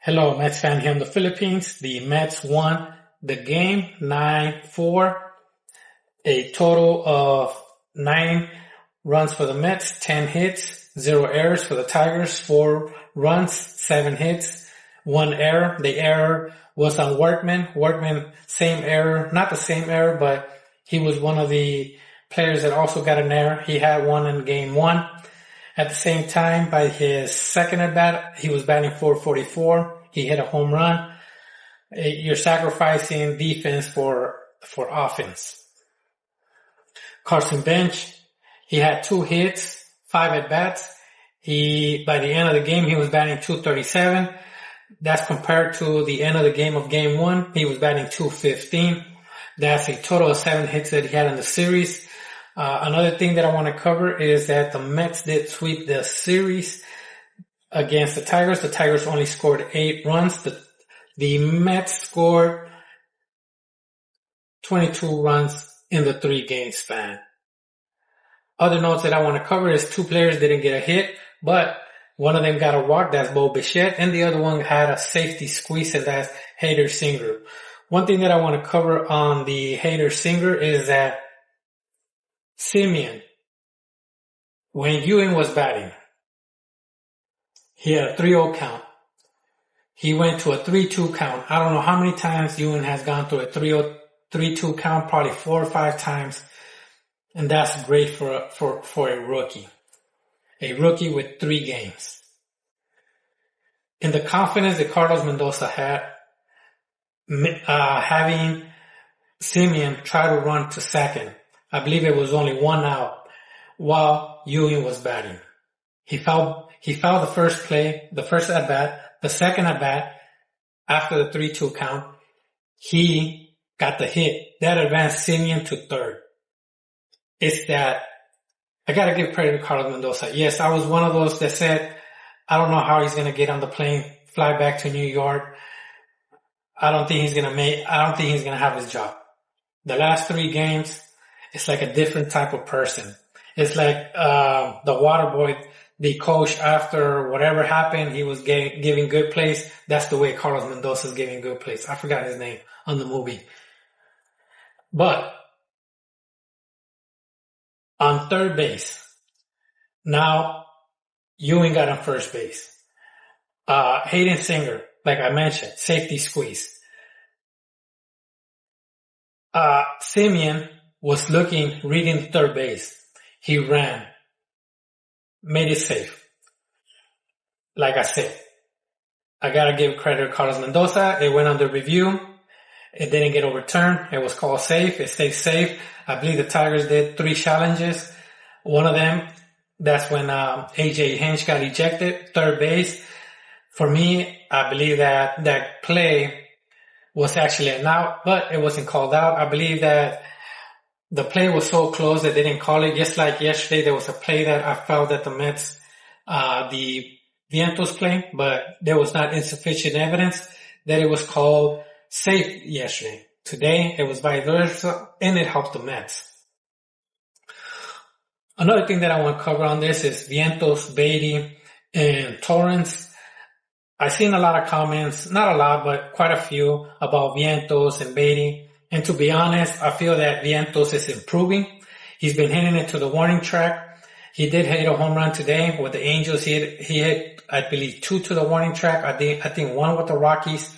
Hello, Mets fan here in the Philippines. The Mets won the game 9-4. A total of 9 runs for the Mets, 10 hits, 0 errors for the Tigers, 4 runs, 7 hits, 1 error. The error was on Workman. Workman, same error, not the same error, but he was one of the players that also got an error. He had one in game 1. At the same time, by his second at bat, he was batting .444. He hit a home run. You're sacrificing defense for offense. Carson Bench, he had 2 hits, 5 at bats. By the end of the game, he was batting .237. That's compared to the end of the game of game 1. He was batting .215. That's a total of 7 hits that he had in the series. Another thing that I want to cover is that the Mets did sweep the series against the Tigers. The Tigers only scored 8 runs. The Mets scored 22 runs in the 3-game span. Other notes that I want to cover is 2 players didn't get a hit, but one of them got a walk, that's No.⁶², and the other one had a safety squeeze, and that's Hader-Singer. One thing that I want to cover on the Hader-Singer is that Semien, when Ewing was batting, he had a 3-0 count. He went to a 3-2 count. I don't know how many times Ewing has gone through a 3-0, 3-2 count, probably 4 or 5 times. And that's great for a rookie. A rookie with 3 games. In the confidence that Carlos Mendoza had, having Semien try to run to second, I believe it was only 1 out while Ewing was batting. He fouled the first play, the first at bat, the second at bat after the 3-2 count. He got the hit that advanced Semien to third. It's that I gotta give credit to Carlos Mendoza. Yes, I was one of those that said, I don't know how he's gonna get on the plane, fly back to New York. I don't think he's gonna have his job. The last 3 games, it's like a different type of person. It's like the water boy, the coach, after whatever happened, he was giving good plays. That's the way Carlos Mendoza is giving good plays. I forgot his name on the movie. But on third base, now Ewing got on first base. Hader-Singer, like I mentioned, safety squeeze. Semien was reading third base. He ran, made it safe. Like I said, I gotta give credit to Carlos Mendoza. It went under review. It didn't get overturned. It was called safe. It stayed safe. I believe the Tigers did 3 challenges. One of them, that's when A.J. Hinch got ejected, third base. For me, I believe that play was actually an out, but it wasn't called out. I believe that the play was so close that they didn't call it. Just like yesterday, there was a play that I felt that the Mets, the Vientos play, but there was not insufficient evidence that it was called safe yesterday. Today, it was vice versa, and it helped the Mets. Another thing that I want to cover on this is Vientos, Baty, and Torrance. I've seen a lot of comments, not a lot, but quite a few about Vientos and Baty. And to be honest, I feel that Vientos is improving. He's been hitting it to the warning track. He did hit a home run today with the Angels. He hit, I believe, 2 to the warning track. I think 1 with the Rockies.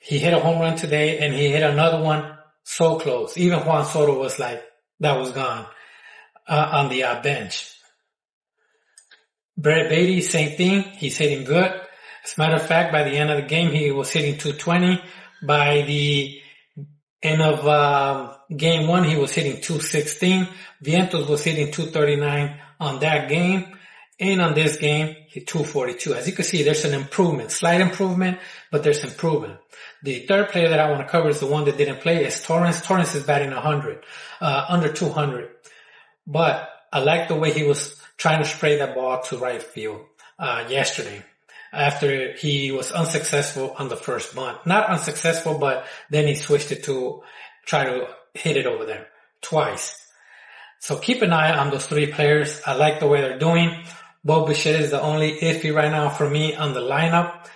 He hit a home run today, and he hit another one so close. Even Juan Soto was like, that was gone on the bench. Brett Baty, same thing. He's hitting good. As a matter of fact, by the end of the game, he was hitting .220. By the end of game 1, he was hitting .216. Vientos was hitting .239 on that game. And on this game, hit .242. As you can see, there's an improvement. Slight improvement, but there's improvement. The third player that I want to cover is the one that didn't play, is Torrance. Torrance is batting 100, under 200. But I like the way he was trying to spray that ball to right field yesterday, after he was unsuccessful on the first bunt. Not unsuccessful, but then he switched it to try to hit it over there twice. So keep an eye on those 3 players. I like the way they're doing. No.⁶² is the only iffy right now for me on the lineup.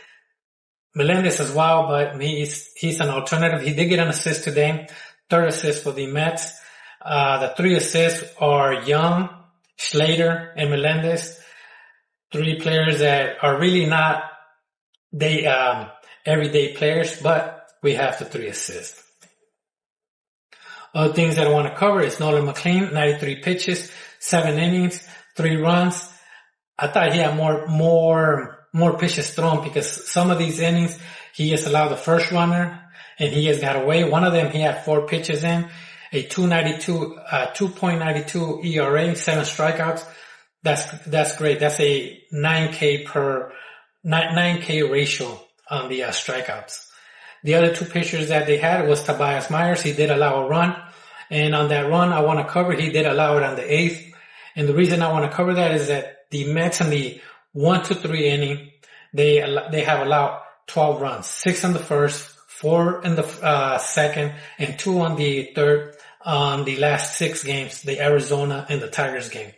Melendez as well, but he's an alternative. He did get an assist today, third assist for the Mets. The 3 assists are Young, Slater, and Melendez. 3 players that are really not everyday players, but we have the 3 assists. Other things that I want to cover is No.⁶², 93 pitches, 7 innings, 3 runs. I thought he had more pitches thrown because some of these innings he has allowed the first runner and he has got away. One of them he had 4 pitches in, a 2.92 ERA, 7 strikeouts. That's great. That's a 9K ratio on the strikeouts. The other 2 pitchers that they had was Tobias Myers. He did allow a run. And on that run I want to cover, he did allow it on the 8th. And the reason I want to cover that is that the Mets in the 1 to 3 inning, they have allowed 12 runs, 6 in the first, 4 in the second, and 2 on the third on the last 6 games, the Arizona and the Tigers game.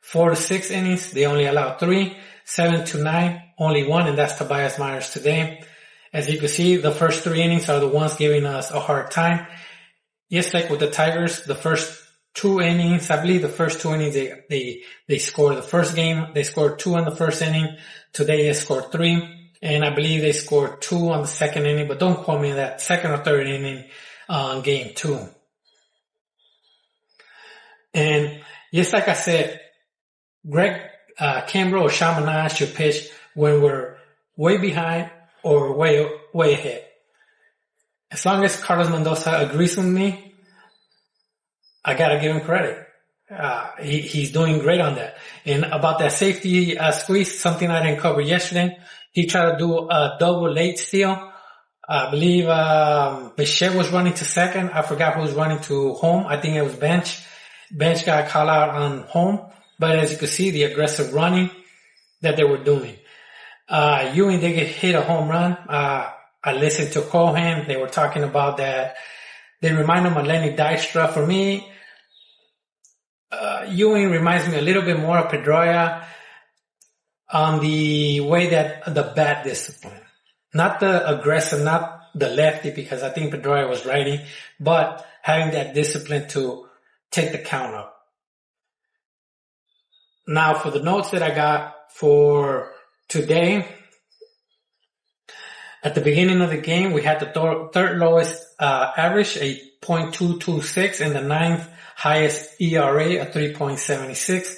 4 to 6 innings, they only allowed 3. 7 to 9, only 1, and that's Tobias Myers today. As you can see, the first 3 innings are the ones giving us a hard time. Just like with the Tigers, the first 2 innings, I believe the first 2 innings they scored. The first game, they scored 2 in the first inning. Today they scored 3. And I believe they scored 2 on the second inning, but don't quote me on that, second or third inning on game 2. And just like I said, Greg Kimbrough or Chaminade should pitch when we're way behind or way ahead. As long as Carlos Mendoza agrees with me, I gotta give him credit. He's doing great on that. And about that safety squeeze, something I didn't cover yesterday, he tried to do a double late steal. I believe Bichette was running to second. I forgot who was running to home. I think it was Bench. Bench got called out on home. But as you can see, the aggressive running that they were doing. Ewing did hit a home run. I listened to Cohen. They were talking about that. They remind him of Lenny Dykstra. For me, Ewing reminds me a little bit more of Pedroia on the way that the bat discipline. Not the aggressive, not the lefty, because I think Pedroia was righty, but having that discipline to take the count up. Now for the notes that I got for today, at the beginning of the game, we had the third lowest average, a .226, and the 9th highest ERA, a 3.76.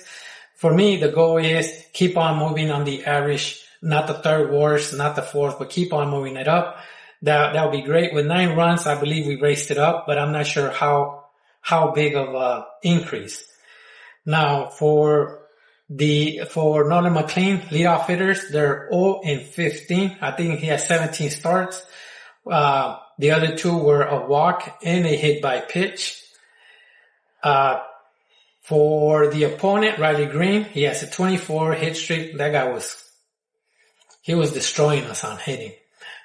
For me, the goal is keep on moving on the average, not the third worst, not the 4th, but keep on moving it up. That would be great. With 9 runs, I believe we raised it up, but I'm not sure how big of a increase. Now for No.⁶², leadoff hitters, they're 0-15. I think he has 17 starts. The other 2 were a walk and a hit by pitch. For the opponent, Riley Green, he has a 24 hit streak. That guy he was destroying us on hitting.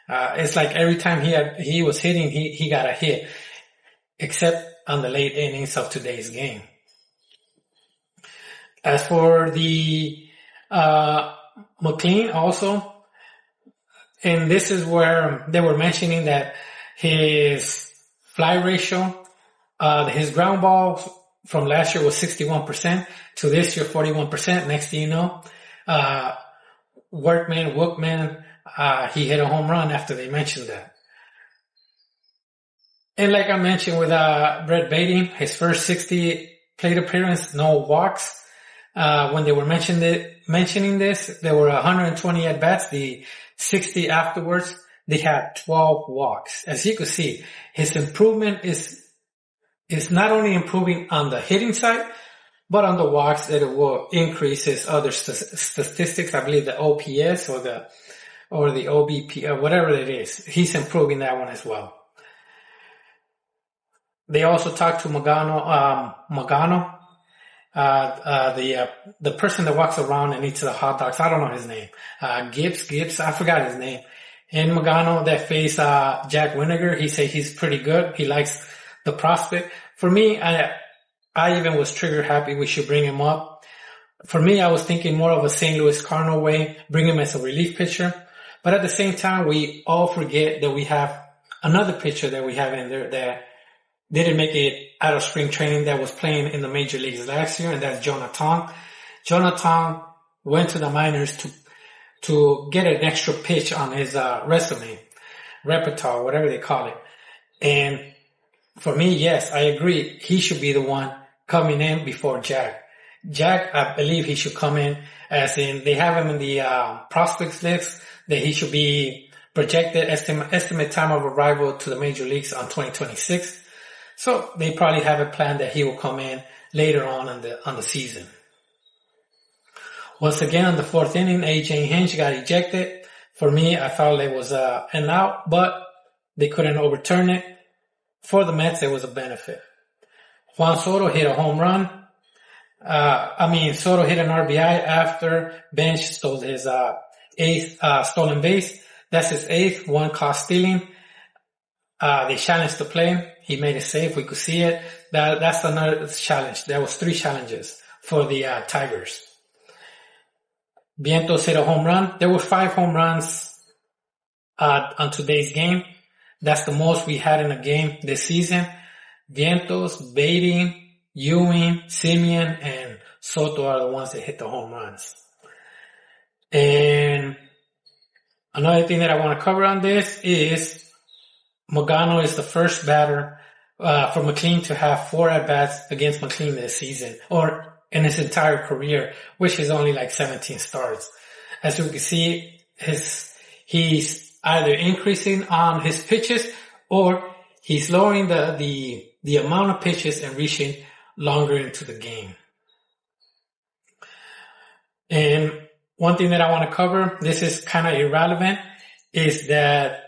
It's like every time he was hitting, he got a hit, except on the late innings of today's game. As for the McLean also, and this is where they were mentioning that his fly ratio, his ground balls from last year was 61% to this year 41%. Next thing you know, Wookman, he hit a home run after they mentioned that. And like I mentioned with Brett Baty, his first 60 plate appearance, no walks. When they were mentioning this, there were 120 at bats. The 60 afterwards, they had 12 walks. As you can see, his improvement is not only improving on the hitting side, but on the walks, that it will increase his other statistics. I believe the OPS or the OBP or whatever it is. He's improving that one as well. They also talked to Magano. The person that walks around and eats the hot dogs, I don't know his name. Gibbs, I forgot his name. And Magano that faced Jack Winnegar, he said he's pretty good. He likes the prospect. For me, I even was trigger happy we should bring him up. For me, I was thinking more of a St. Louis Cardinal way, bring him as a relief pitcher. But at the same time, we all forget that we have another pitcher that we have in there that didn't make it out of spring training, that was playing in the major leagues last year, and that's Jonathan. Jonathan went to the minors to get an extra pitch on his repertoire, whatever they call it. And for me, yes, I agree. He should be the one coming in before Jack. Jack, I believe he should come in as in, they have him in the prospects list, that he should be projected estimate time of arrival to the major leagues on 2026. So they probably have a plan that he will come in later on the season. Once again, on the fourth inning, AJ Hinch got ejected. For me, I thought it was an out, but they couldn't overturn it. For the Mets, it was a benefit. Juan Soto hit a home run. Soto hit an RBI after Bench stole his eighth stolen base. That's his eighth, one caught stealing. They challenged the play. He made a save. We could see it. That's another challenge. There was 3 challenges for the Tigers. Vientos hit a home run. There were 5 home runs on today's game. That's the most we had in a game this season. Vientos, Baty, Ewing, Semien, and Soto are the ones that hit the home runs. And another thing that I want to cover on this is Magano is the first batter for McLean to have 4 at-bats against McLean this season, or in his entire career, which is only like 17 starts. As you can see, he's either increasing on his pitches or he's lowering the amount of pitches and reaching longer into the game. And one thing that I want to cover, this is kind of irrelevant, is that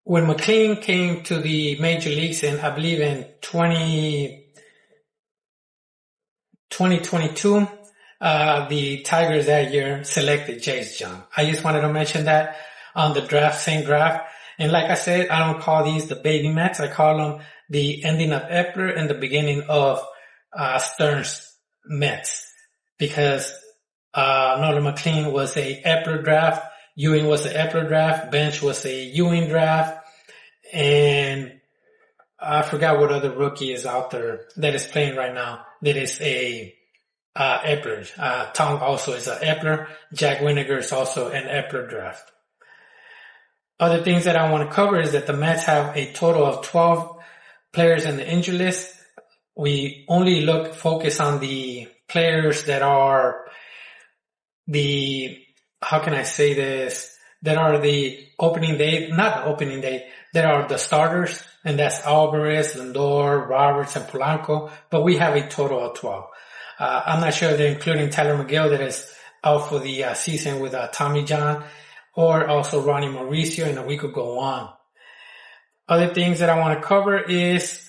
when McLean came to the major leagues, and I believe in 2022, the Tigers that year selected Jace Jung. I just wanted to mention that on the same draft. And like I said, I don't call these the baby Mets. I call them the ending of Epler and the beginning of Stearns Mets. Because Nolan McLean was a Epler draft, Ewing was an Epler draft, Bench was a Ewing draft, and I forgot what other rookie is out there that is playing right now that is a Epler. Tong also is an Epler. Jack Winnegar is also an Epler draft. Other things that I want to cover is that the Mets have a total of 12 players in the injury list. We only focus on the players that are that are the opening day, not the opening day, that are the starters, and that's Alvarez, Lindor, Roberts, and Polanco, but we have a total of 12. I'm not sure if they're including Tyler McGill that is out for the season with Tommy John, or also Ronnie Mauricio, and we could go on. Other things that I want to cover is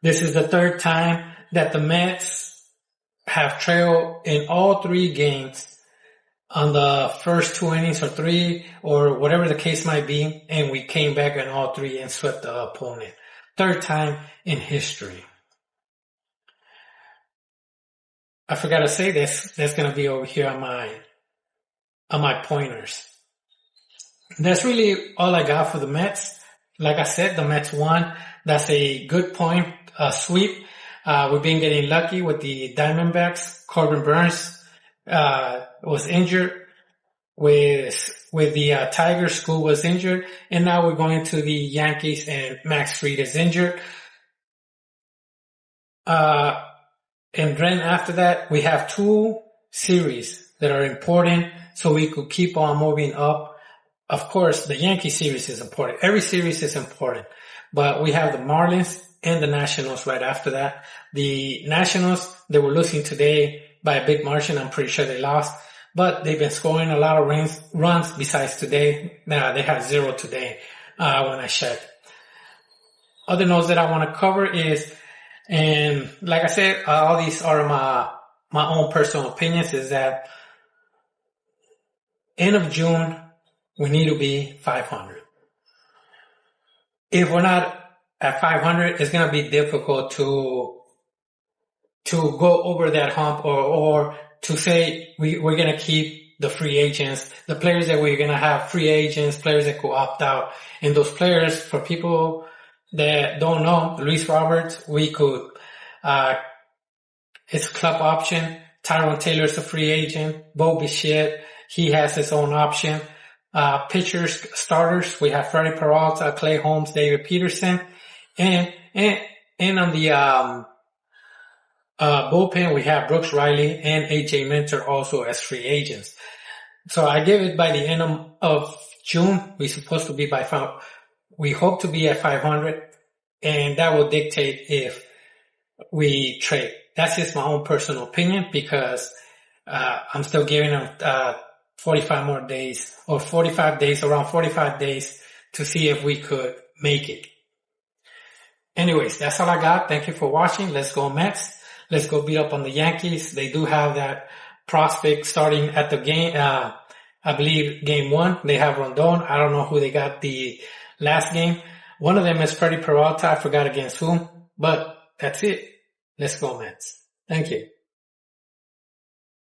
this is the 3rd time that the Mets have trailed in all 3 games on the first 2 innings or 3 or whatever the case might be, and we came back in all 3 and swept the opponent. 3rd time in history. I forgot to say this. That's going to be over here on my pointers. That's really all I got for the Mets. Like I said, the Mets won. That's a good point, sweep. We've been getting lucky with the Diamondbacks. Corbin Burns was injured. With the Tigers, School was injured. And now we're going to the Yankees, and Max Fried is injured. And then after that, we have 2 series that are important so we could keep on moving up. Of course, the Yankee series is important. Every series is important. But we have the Marlins and the Nationals right after that. The Nationals, they were losing today by a big margin. I'm pretty sure they lost. But they've been scoring a lot of runs besides today. They had 0 today when I checked. Other notes that I want to cover is, and like I said, all these are my own personal opinions, is that end of June, we need to be 500. If we're not at 500, it's going to be difficult to to go over that hump or to say we're going to keep the free agents, the players that we're going to have free agents, players that could opt out. And those players, for people that don't know, Luis Roberts, we could, it's club option. Tyrone Taylor's a free agent. Bo Bichette, he has his own option. Pitchers, starters, we have Freddie Peralta, Clay Holmes, David Peterson, and on the, bullpen, we have Brooks Riley and AJ Minter also as free agents. So I give it by the end of June. We're supposed to be we hope to be at 500, and that will dictate if we trade. That's just my own personal opinion, because, I'm still giving them, 45 more days, or 45 days, around 45 days to see if we could make it. Anyways, that's all I got. Thank you for watching. Let's go Mets. Let's go beat up on the Yankees. They do have that prospect starting at the game, I believe game 1. They have Rondon. I don't know who they got the last game. One of them is Freddie Peralta. I forgot against whom, but that's it. Let's go Mets. Thank you.